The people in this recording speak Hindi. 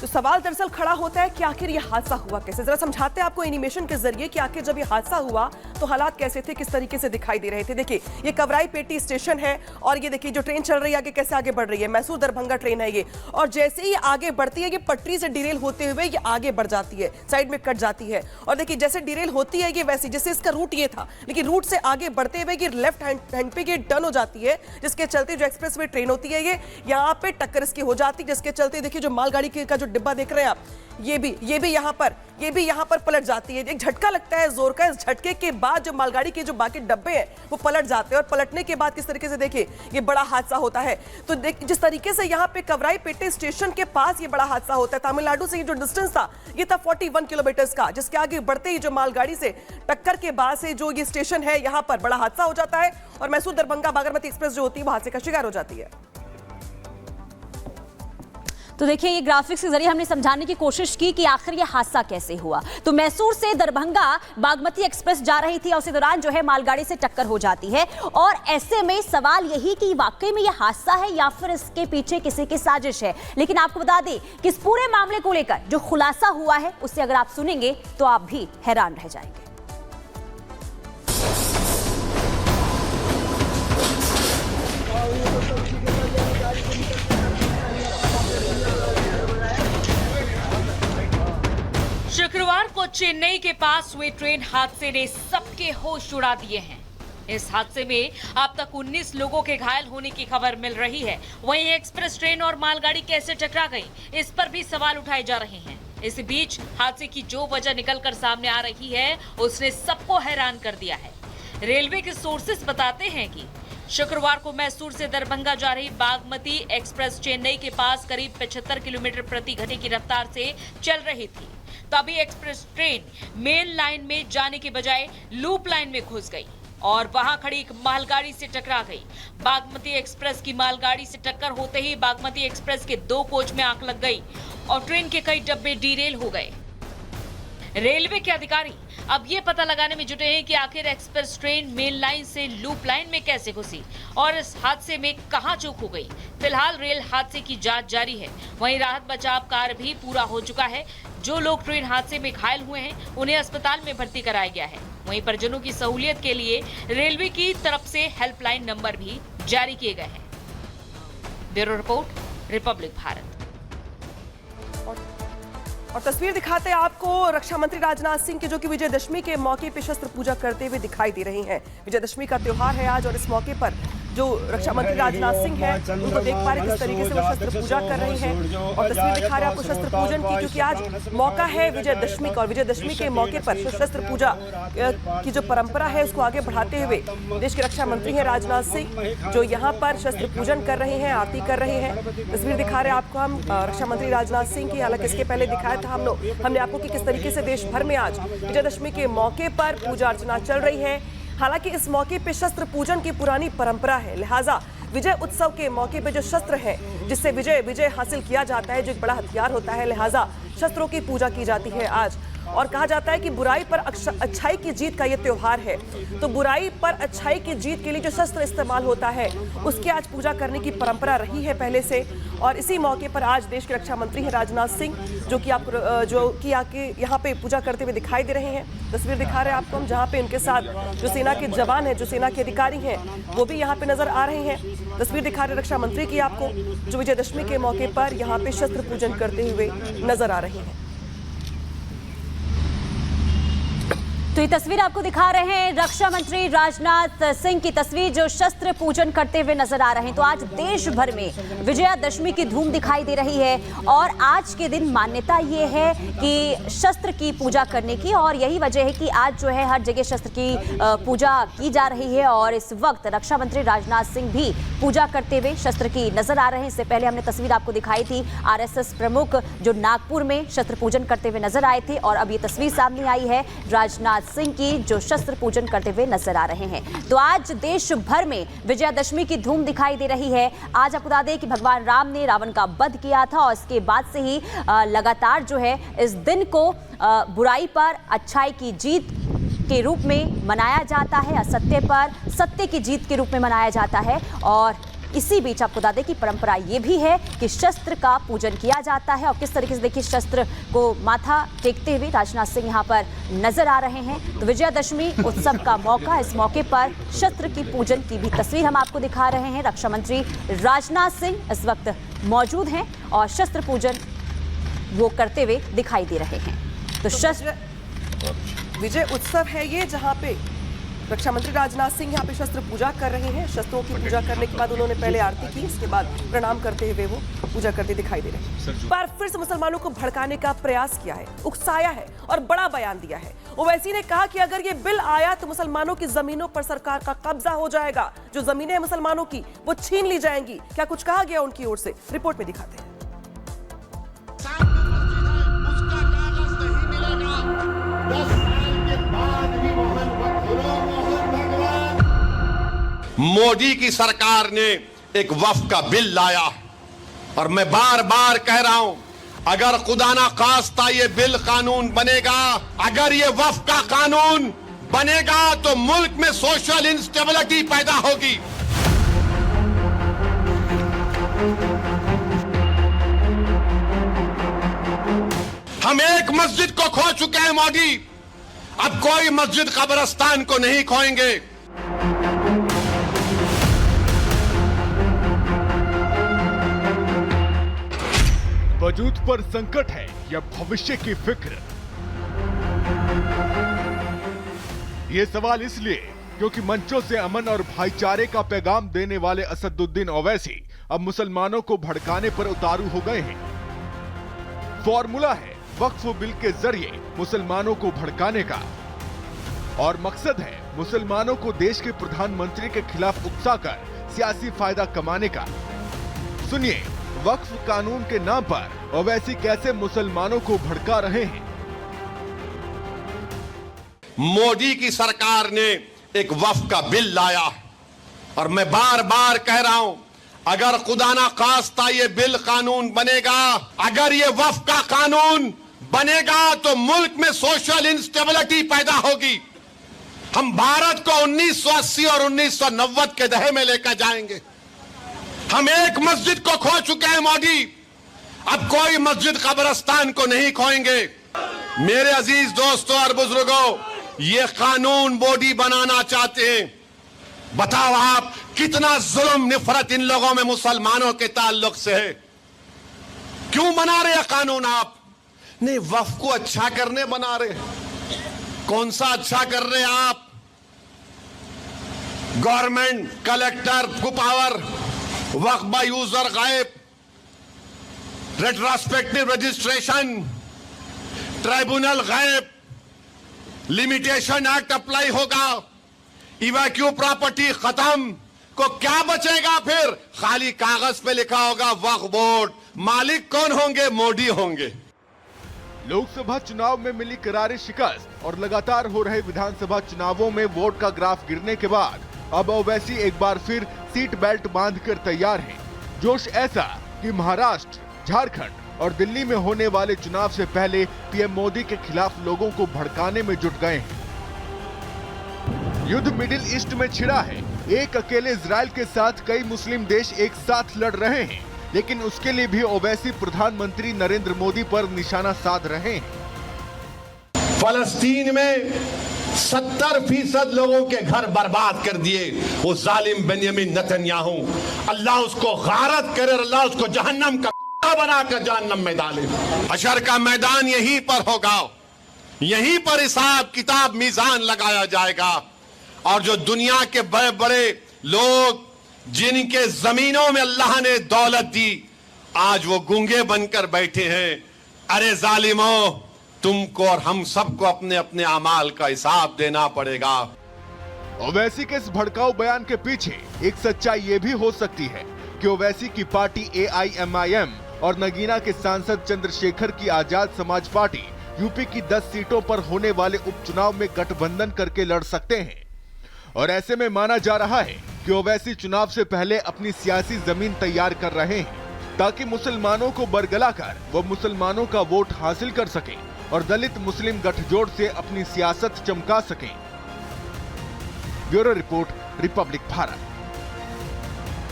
तो सवाल दरअसल खड़ा होता है कि आखिर ये हादसा हुआ कैसे। जरा समझाते हैं आपको एनिमेशन के जरिए कि आखिर जब ये हादसा हुआ तो हालात कैसे थे, किस तरीके से दिखाई दे रहे थे। देखिए ये कवराई पेटी स्टेशन है और ये देखिए जो ट्रेन चल रही है आगे कैसे आगे बढ़ रही है। मैसूर दरभंगा ट्रेन है ये, और जैसे ही आगे बढ़ती है ये पटरी से डिरेल होते हुए ये आगे बढ़ जाती है, साइड में कट जाती है। और देखिए जैसे डिरेल होती है ये वैसे जैसे इसका रूट ये था, लेकिन रूट से आगे बढ़ते हुए ये लेफ्ट हैंड पे ये टर्न हो जाती है, जिसके चलते जो एक्सप्रेस वे ट्रेन होती है ये यहाँ पे टक्कर इसकी हो जाती है, जिसके चलते देखिए जो मालगाड़ी का जो डिब्बा देख रहे हैं आप, ये भी यहाँ पर पलट जाती है। एक झटका लगता है जोर का, इस झटके के बाद जो मालगाड़ी के जो बाकी डब्बे हैं वो पलट जाते हैं, और पलटने के बाद किस तरीके से देखिए ये बड़ा हादसा होता है। तो जिस तरीके से यहाँ पे कवराई पेटे स्टेशन के पास ये बड़ा हादसा होता है, तमिलनाडु से ये जो डिस्टेंस था ये था 41 किलोमीटर का, जिसके आगे बढ़ते ही जो मालगाड़ी से टक्कर के बाद से जो ये स्टेशन है यहाँ पर बड़ा हादसा हो जाता है, और मैसूर दरभंगा बागमती एक्सप्रेस जो होती है वो हादसे का शिकार हो जाती है। तो देखिए ये ग्राफिक्स के जरिए हमने समझाने की कोशिश की कि आखिर ये हादसा कैसे हुआ। तो मैसूर से दरभंगा बागमती एक्सप्रेस जा रही थी और उसी दौरान जो है मालगाड़ी से टक्कर हो जाती है, और ऐसे में सवाल यही कि वाकई में ये हादसा है या फिर इसके पीछे किसी की साजिश है। लेकिन आपको बता दें कि इस पूरे मामले को लेकर जो खुलासा हुआ है उससे अगर आप सुनेंगे तो आप भी हैरान रह जाएंगे। शुक्रवार को चेन्नई के पास हुए ट्रेन हादसे ने सबके होश उड़ा दिए हैं। इस हादसे में अब तक 19 लोगों के घायल होने की खबर मिल रही है। वहीं एक्सप्रेस ट्रेन और मालगाड़ी कैसे टकरा गई, इस पर भी सवाल उठाए जा रहे हैं। इस बीच हादसे की जो वजह निकलकर सामने आ रही है उसने सबको हैरान कर दिया है। रेलवे के सोर्सेस बताते हैं कि शुक्रवार को मैसूर से दरभंगा जा रही बागमती एक्सप्रेस चेन्नई के पास करीब 75 किलोमीटर प्रति घंटे की रफ्तार से चल रही थी। तभी एक्सप्रेस ट्रेन मेन लाइन में जाने के बजाय लूप लाइन में घुस गई और वहां खड़ी एक मालगाड़ी से टकरा गई। बागमती एक्सप्रेस की मालगाड़ी से टक्कर होते ही बागमती एक्सप्रेस के 2 कोच में आग लग गई और ट्रेन के कई डब्बे डीरेल हो गए। रेलवे के अधिकारी अब ये पता लगाने में जुटे हैं कि आखिर एक्सप्रेस ट्रेन मेन लाइन से लूप लाइन में कैसे घुसी और इस हादसे में कहां चूक हो गई। फिलहाल रेल हादसे की जांच जारी है। वहीं राहत बचाव कार्य भी पूरा हो चुका है। जो लोग ट्रेन हादसे में घायल हुए हैं उन्हें अस्पताल में भर्ती कराया गया है। वहीं परिजनों की सहूलियत के लिए रेलवे की तरफ से हेल्पलाइन नंबर भी जारी किए गए हैं। Bureau report, Republic Bharat. और तस्वीर दिखाते हैं आपको रक्षा मंत्री राजनाथ सिंह की, जो कि विजयदशमी के मौके पर शस्त्र पूजा करते हुए दिखाई दे रही हैं। विजयदशमी का त्योहार है आज, और इस मौके पर जो रक्षा मंत्री राजनाथ सिंह है उनको देख पा रहे किस तरीके से वो शस्त्र पूजा कर रहे हैं। और तस्वीर दिखा रहे हैं आपको शस्त्र पूजन की, क्योंकि आज मौका है विजयदशमी का, और विजयदशमी के मौके पर शस्त्र पूजा की जो परंपरा है उसको आगे बढ़ाते हुए देश के रक्षा मंत्री हैं राजनाथ सिंह, जो यहाँ पर शस्त्र पूजन कर रहे हैं, आरती कर रहे हैं। तस्वीर दिखा रहे हैं आपको हम रक्षा मंत्री राजनाथ सिंह की। हालांकि इसके पहले दिखाया था हमने आपको कि किस तरीके से देश भर में आज विजयदशमी के मौके पर पूजा अर्चना चल रही है। हालांकि इस मौके पे शस्त्र पूजन की पुरानी परंपरा है, लिहाजा विजय उत्सव के मौके पे जो शस्त्र है जिससे विजय हासिल किया जाता है, जो एक बड़ा हथियार होता है, लिहाजा शस्त्रों की पूजा की जाती है आज। और कहा जाता है कि बुराई पर अच्छाई की जीत का ये त्योहार है, तो बुराई पर अच्छाई की जीत के लिए जो शस्त्र इस्तेमाल होता है उसकी आज पूजा करने की परंपरा रही है पहले से। और इसी मौके पर आज देश के रक्षा मंत्री हैं राजनाथ सिंह, जो कि आके यहाँ पे पूजा करते हुए दिखाई दे रहे हैं। तस्वीर दिखा रहे हैं आपको हम, जहाँ पे उनके साथ जो सेना के जवान हैं, जो सेना के अधिकारी हैं, वो भी यहाँ पे नजर आ रहे हैं। तस्वीर दिखा रहे रक्षा मंत्री की आपको, जो विजयदशमी के मौके पर यहाँ पे शस्त्र पूजन करते हुए नजर आ रहे हैं। तो ये तस्वीर आपको दिखा रहे हैं रक्षा मंत्री राजनाथ सिंह की तस्वीर, जो शस्त्र पूजन करते हुए नजर आ रहे हैं। तो आज देश भर में विजयादशमी की धूम दिखाई दे रही है, और आज के दिन मान्यता ये है कि शस्त्र की पूजा करने की, और यही वजह है कि आज जो है हर जगह शस्त्र की पूजा की जा रही है। और इस वक्त रक्षा मंत्री राजनाथ सिंह भी पूजा करते हुए शस्त्र की नजर आ रहे हैं। इससे पहले हमने तस्वीर आपको दिखाई थी RSS प्रमुख जो नागपुर में शस्त्र पूजन करते हुए नजर आए थे, और अब ये तस्वीर सामने आई है राजनाथ सिंह की, जो शस्त्र पूजन करते हुए नजर आ रहे हैं। तो आज देश भर में विजयादशमी की धूम दिखाई दे रही है। आज आपको बता दें कि भगवान राम ने रावण का वध किया था, और इसके बाद से ही लगातार जो है इस दिन को बुराई पर अच्छाई की जीत के रूप में मनाया जाता है, असत्य पर सत्य की जीत के रूप में मनाया जाता है। और इसी बीच आपको बता दें कि परंपरा ये भी है कि शस्त्र का पूजन किया जाता है और किस तरीके से देखिए शस्त्र को माथा टेकते हुए राजनाथ सिंह यहाँ पर नजर आ रहे हैं। तो विजयादशमी उत्सव का मौका, इस मौके पर शस्त्र की पूजन की भी तस्वीर हम आपको दिखा रहे हैं। रक्षा मंत्री राजनाथ सिंह इस वक्त मौजूद हैं और शस्त्र पूजन वो करते हुए दिखाई दे रहे हैं। तो शस्त्र विजय उत्सव है ये, जहां पे रक्षा मंत्री राजनाथ सिंह यहाँ पे शस्त्र पूजा कर रहे हैं। शस्त्रों की पूजा करने के बाद उन्होंने पहले आरती की, इसके बाद प्रणाम करते हुए वो पूजा करते दिखाई दे रहे हैं। पर फिर से मुसलमानों को भड़काने का प्रयास किया है, उकसाया है और बड़ा बयान दिया है। ओवैसी ने कहा कि अगर ये बिल आया तो मुसलमानों की जमीनों पर सरकार का कब्जा हो जाएगा, जो जमीनें मुसलमानों की वो छीन ली जाएंगी। क्या कुछ कहा गया उनकी ओर से, रिपोर्ट में दिखाते हैं। मोदी की सरकार ने एक वक्फ का बिल लाया और मैं बार बार कह रहा हूं, अगर खुदा ना खास्ता ये बिल कानून बनेगा, अगर ये वक्फ का कानून बनेगा तो मुल्क में सोशल इंस्टेबिलिटी पैदा होगी। हम एक मस्जिद को खो चुके हैं मोदी, अब कोई मस्जिद कब्रिस्तान को नहीं खोएंगे। वजूद पर संकट है या भविष्य की फिक्र? ये सवाल इसलिए क्योंकि मंचों से अमन और भाईचारे का पैगाम देने वाले असदुद्दीन ओवैसी अब मुसलमानों को भड़काने पर उतारू हो गए हैं। फॉर्मूला है वक्फ बिल के जरिए मुसलमानों को भड़काने का और मकसद है मुसलमानों को देश के प्रधानमंत्री के खिलाफ उकसाकर सियासी फायदा कमाने का। सुनिए वक्फ कानून के नाम पर ओवैसी कैसे मुसलमानों को भड़का रहे हैं। मोदी की सरकार ने एक वक्फ का बिल लाया और मैं बार बार कह रहा हूं, अगर खुदा ना खास्ता ये बिल कानून बनेगा, अगर ये वक्फ का कानून बनेगा तो मुल्क में सोशल इंस्टेबिलिटी पैदा होगी। हम भारत को 1980 और 1990 के दहे में लेकर जाएंगे। हम एक मस्जिद को खो चुके हैं मोदी, अब कोई मस्जिद कब्रिस्तान को नहीं खोएंगे। मेरे अजीज दोस्तों और बुजुर्गों, ये कानून मोदी बनाना चाहते हैं। बताओ आप कितना जुल्म निफरत इन लोगों में मुसलमानों के ताल्लुक से है। क्यों बना रहे हैं कानून आप? नहीं, वक्फ को अच्छा करने बना रहे। कौन सा अच्छा कर रहे हैं आप? गवर्नमेंट कलेक्टर को पावर, वक्फ बाय यूजर गायब, रेट्रोस्पेक्टिव रजिस्ट्रेशन, ट्राइब्यूनल गायब, लिमिटेशन एक्ट अप्लाई होगा, इवैक्यू प्रॉपर्टी खत्म। को क्या बचेगा फिर? खाली कागज पे लिखा होगा वक्फ बोर्ड। मालिक कौन होंगे? मोदी होंगे। लोकसभा चुनाव में मिली करारी शिकस्त और लगातार हो रहे विधानसभा चुनावों में वोट का ग्राफ गिरने के बाद अब ओवैसी एक बार फिर सीट बेल्ट बांधकर तैयार हैं। जोश ऐसा कि महाराष्ट्र, झारखंड और दिल्ली में होने वाले चुनाव से पहले पीएम मोदी के खिलाफ लोगों को भड़काने में जुट गए हैं। युद्ध मिडिल ईस्ट में छिड़ा है। एक अकेले इजराइल के साथ कई मुस्लिम देश एक साथ लड़ रहे हैं, लेकिन उसके लिए भी ओवैसी प्रधानमंत्री नरेंद्र मोदी पर निशाना साध रहे हैं। फलस्तीन में 70% लोगों के घर बर्बाद कर दिए वो जालिम बेंयामिन नेतन्याहू। अल्लाह उसको गारत करे, अल्लाह उसको जहन्नम का कुत्ता बनाकर जहन्नम में डाले। हशर का मैदान यहीं पर होगा, यहीं पर हिसाब किताब मीजान लगाया जाएगा। और जो दुनिया के बड़े बड़े लोग जिनके जमीनों में अल्लाह ने दौलत दी, आज वो गूंगे बनकर बैठे हैं। अरे जालिमों, तुमको और हम सबको अपने अपने अमाल का हिसाब देना पड़ेगा। ओवैसी के इस भड़काऊ बयान के पीछे एक सच्चाई ये भी हो सकती है कि ओवैसी की पार्टी AIMIM और नगीना के सांसद चंद्रशेखर की आजाद समाज पार्टी यूपी की 10 सीटों पर होने वाले उपचुनाव में गठबंधन करके लड़ सकते हैं। और ऐसे में माना जा रहा है कि ओवैसी चुनाव से पहले अपनी सियासी जमीन तैयार कर रहे हैं ताकि मुसलमानों को बरगलाकर वो मुसलमानों का वोट हासिल कर सकें और दलित मुस्लिम गठजोड़ से अपनी सियासत चमका सकें। Bureau report, Republic Bharat.